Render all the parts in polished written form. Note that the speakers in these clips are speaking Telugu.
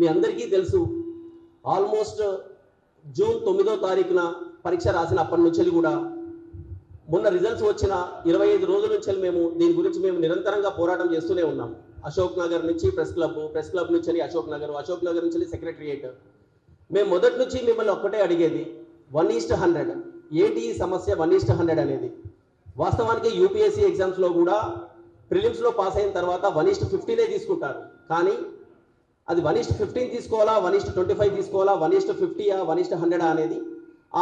మీ అందరికీ తెలుసు ఆల్మోస్ట్ జూన్ 9వ తారీఖున పరీక్ష రాసిన అప్పటి నుంచి కూడా మొన్న రిజల్ట్స్ వచ్చిన 25 రోజుల నుంచి మేము దీని గురించి మేము నిరంతరంగా పోరాటం చేస్తూనే ఉన్నాం. అశోక్ నగర్ నుంచి ప్రెస్ క్లబ్ నుంచి అశోక్ నగర్ నుంచి సెక్రటరియేట్. మేము మొదటి నుంచి మిమ్మల్ని ఒక్కటే అడిగేది 1:100. ఏంటి ఈ సమస్య 1:100 అనేది? వాస్తవానికి యూపీఎస్సీ ఎగ్జామ్స్లో కూడా ప్రిలిమ్స్లో పాస్ అయిన తర్వాత 1:15 తీసుకుంటారు. కానీ అది 1:15 తీసుకోవాలా, 1:25 తీసుకోవాలా, 1:50, 1:100 అనేది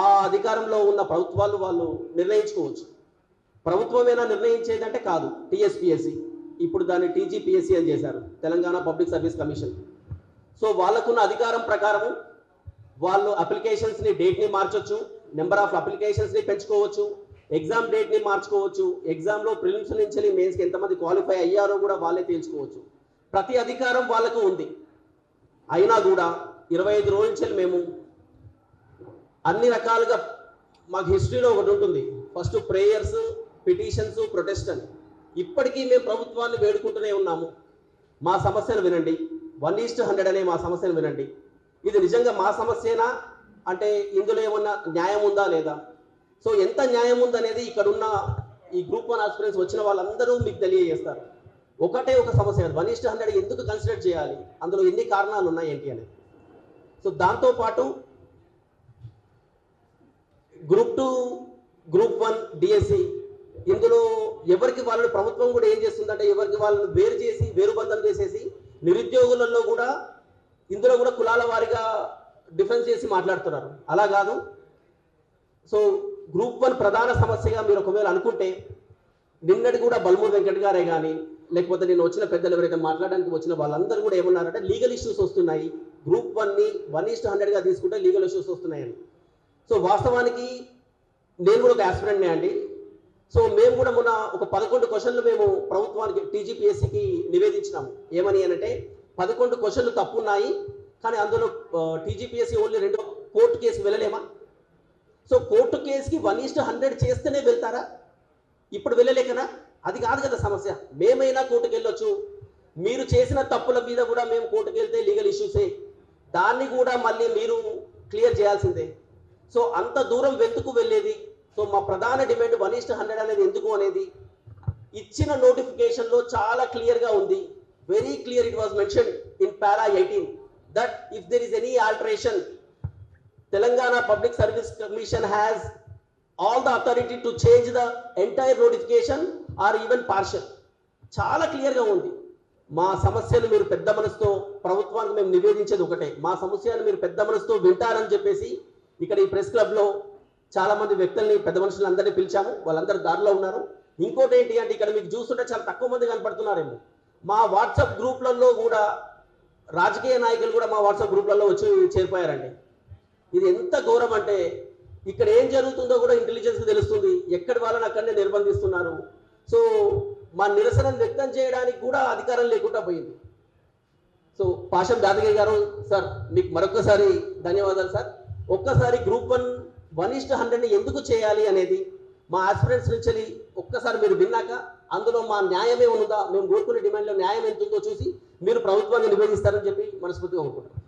ఆ అధికారంలో ఉన్న ప్రభుత్వాలు వాళ్ళు నిర్ణయించుకోవచ్చు. ప్రభుత్వమేనా నిర్ణయించేదంటే కాదు, టీఎస్పీఎస్సీ, ఇప్పుడు దాన్ని టీజీపీఎస్సీ అని చేశారు, Telangana public service commission. So వాళ్ళకున్న అధికారం ప్రకారం వాళ్ళు అప్లికేషన్స్ని డేట్ని మార్చొచ్చు, నెంబర్ ఆఫ్ అప్లికేషన్స్ని పెంచుకోవచ్చు, ఎగ్జామ్ డేట్ని మార్చుకోవచ్చు, ఎగ్జామ్లో ప్రిలిమ్స్ నుంచి మెయిన్స్కి ఎంతమంది క్వాలిఫై అయ్యారో కూడా వాళ్ళే తేల్చుకోవచ్చు. ప్రతి అధికారం వాళ్ళకు ఉంది. అయినా కూడా 25 రోజుల నుంచి మేము అన్ని రకాలుగా మాకు హిస్టరీలో ఒకటి ఉంటుంది, ఫస్ట్ ప్రేయర్స్, పిటిషన్స్, ప్రొటెస్ట్ అని. ఇప్పటికీ మేము ప్రభుత్వాన్ని వేడుకుంటూనే ఉన్నాము, మా సమస్యను వినండి, 1:100 అనే మా సమస్యను వినండి. ఇది నిజంగా మా సమస్యనా అంటే ఇందులో ఏమన్నా న్యాయం ఉందా లేదా? సో ఎంత న్యాయం ఉందనేది ఇక్కడున్న ఈ గ్రూప్ 1 ఆస్పిరెంట్స్ వచ్చిన వాళ్ళందరూ మీకు తెలియజేస్తారు. ఒకటే ఒక సమస్య, 1:100 ఎందుకు కన్సిడర్ చేయాలి, అందులో ఎన్ని కారణాలు ఉన్నాయి ఏంటి అనేది. సో దాంతోపాటు గ్రూప్ 2, గ్రూప్ 1 డిఎస్సి, ఇందులో ఎవరికి వాళ్ళు ప్రభుత్వం కూడా ఏం చేస్తుందంటే ఎవరికి వాళ్ళని వేరుబంధం చేసేసి నిరుద్యోగులలో కూడా ఇందులో కూడా కులాల వారిగా డిఫరెన్స్ చేసి మాట్లాడుతున్నారు. అలా కాదు. సో గ్రూప్ 1 ప్రధాన సమస్యగా మీరు ఒకవేళ అనుకుంటే, నిన్నటి కూడా బల్మూర్ వెంకట్ గారే కానీ లేకపోతే నేను వచ్చిన పెద్దలు ఎవరైతే మాట్లాడడానికి వచ్చిన వాళ్ళందరూ కూడా ఏమన్నారంటే లీగల్ ఇష్యూస్ వస్తున్నాయి, గ్రూప్ 1ని 1:100గా తీసుకుంటే లీగల్ ఇష్యూస్ వస్తున్నాయని. సో వాస్తవానికి నేను కూడా ఒక ఆస్పిరెంట్నే అండి. సో మేము కూడా మొన్న ఒక 11 క్వశ్చన్లు మేము ప్రభుత్వానికి టీజీపీఎస్సీకి నివేదించినాము. ఏమని అంటే 11 క్వశ్చన్లు తప్పున్నాయి, కానీ అందులో టీజీపీఎస్సీ ఓన్లీ 2 కోర్టు కేసుకి వెళ్ళలేమా? సో కోర్టు కేసుకి 1:100 చేస్తేనే వెళ్తారా? ఇప్పుడు వెళ్ళలేకనా? అది కాదు కదా సమస్య. మేమైనా కోర్టుకు వెళ్ళొచ్చు, మీరు చేసిన తప్పుల మీద కూడా మేము కోర్టుకు వెళ్తే లీగల్ ఇష్యూసే, దాన్ని కూడా మళ్ళీ మీరు క్లియర్ చేయాల్సిందే. సో అంత దూరం వెతుకు వెళ్ళేది. సో మా ప్రధాన డిమాండ్ 1:100 అనేది ఎందుకు అనేది ఇచ్చిన నోటిఫికేషన్లో చాలా క్లియర్గా ఉంది. Very clear, it was mention in para 18 that if there is any alteration, Telangana Public Service Commission has all the authority to change the entire notification or even partial. చాలా క్లియర్గా ఉంది. మా సమస్యలు మీరు పెద్ద మనసుతో ప్రభుత్వానికి మేము నివేదించేది ఒకటే, మా సమస్యలు మీరు పెద్ద మనసుతో వింటారని చెప్పేసి ఇక్కడ ఈ ప్రెస్ క్లబ్లో చాలా మంది వ్యక్తుల్ని, పెద్ద మనుషులు అందరినీ పిలిచాము, వాళ్ళందరూ దారిలో ఉన్నారు. ఇంకోటి ఏంటి అంటే ఇక్కడ మీకు చూస్తుంటే చాలా తక్కువ మంది కనపడుతున్నారేమో, మా వాట్సాప్ గ్రూప్లలో కూడా రాజకీయ నాయకులు కూడా మా వాట్సాప్ గ్రూప్లలో వచ్చి చేరిపోయారండి. ఇది ఎంత ఘోరం అంటే ఇక్కడ ఏం జరుగుతుందో కూడా ఇంటెలిజెన్స్కి తెలుస్తుంది, ఎక్కడి వాళ్ళని అక్కడనే నిర్బంధిస్తున్నారు. సో మా నిరసనను వ్యక్తం చేయడానికి కూడా అధికారం లేకుండా పోయింది. సో పాషం యాదగిరి గారు సార్, మీకు మరొకసారి ధన్యవాదాలు సార్. ఒక్కసారి గ్రూప్ 1:100ని ఎందుకు చేయాలి అనేది మా ఆస్పిరెంట్స్ నుంచి ఒక్కసారి మీరు విన్నాక అందులో మా న్యాయమే ఉందా, మేము కోరుకునే డిమాండ్లో న్యాయం ఎంత ఉందో చూసి మీరు ప్రభుత్వాన్ని నివేదిస్తారని చెప్పి మనస్ఫూర్తిగా అనుకుంటాం.